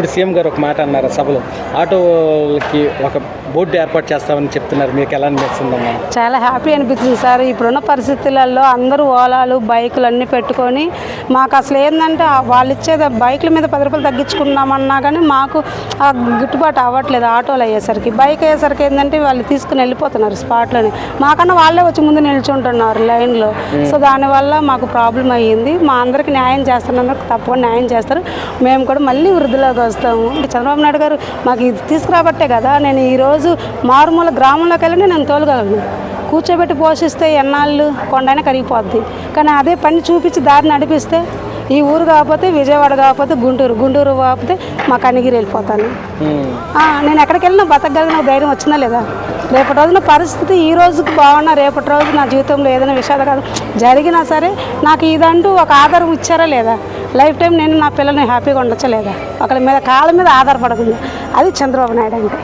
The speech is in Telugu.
ఇప్పుడు సీఎం గారు ఒక మాట అన్నారు సభలో, ఆటోలకి ఒక బోర్డు ఏర్పాటు చేస్తామని చెప్తున్నారు. మీకు ఎలా అనిపిస్తుందమ్మా? చాలా హ్యాపీ అనిపిస్తుంది సార్. ఇప్పుడున్న పరిస్థితులలో అందరూ ఓలాలు బైకులు అన్నీ పెట్టుకొని మాకు అసలు ఏంటంటే వాళ్ళు ఇచ్చేది బైకుల మీద 10 రూపాయలు తగ్గించుకుందామన్నా కానీ మాకు గిట్టుబాటు అవ్వట్లేదు. ఆటోలు అయ్యేసరికి బైక్ అయ్యేసరికి ఏంటంటే వాళ్ళు తీసుకుని వెళ్ళిపోతున్నారు స్పాట్లోనే. మాకన్నా వాళ్ళే వచ్చి ముందు నిల్చుంటున్నారు లైన్లో. సో దానివల్ల మాకు ప్రాబ్లం అయ్యింది. మా అందరికి న్యాయం చేస్తున్నందుకు తప్పకుండా న్యాయం చేస్తారు. మేము కూడా మళ్ళీ వృద్ధిలోకి వస్తాము. చంద్రబాబు నాయుడు గారు మాకు ఇది తీసుకురాబట్టే కదా నేను ఈరోజు మారుమూల గ్రామంలోకి వెళ్ళి నేను తోలగలను. కూర్చోబెట్టి పోషిస్తే ఎన్నాళ్ళు కొండైనా కరిగిపోద్ది. కానీ అదే పని చూపించి దారి నడిపిస్తే ఈ ఊరు కాకపోతే విజయవాడ కాకపోతే గుంటూరు కాకపోతే మా కనిగిరి వెళ్ళిపోతాను. నేను ఎక్కడికి వెళ్ళినా బతకగలిగిన ధైర్యం వచ్చిందా లేదా? రేపటి రోజున పరిస్థితి ఈ రోజుకి బాగున్నా రేపటి రోజు నా జీవితంలో ఏదైనా విషాదం జరిగినా సరే నాకు ఇదంటూ ఒక ఆధారం ఇచ్చారా లేదా? లైఫ్ టైం నేను నా పిల్లల్ని హ్యాపీగా ఉండొచ్చా లేదా? ఒకరి మీద కాళ్ళ మీద ఆధారపడకుండా. అది చంద్రబాబు నాయుడు అంటే.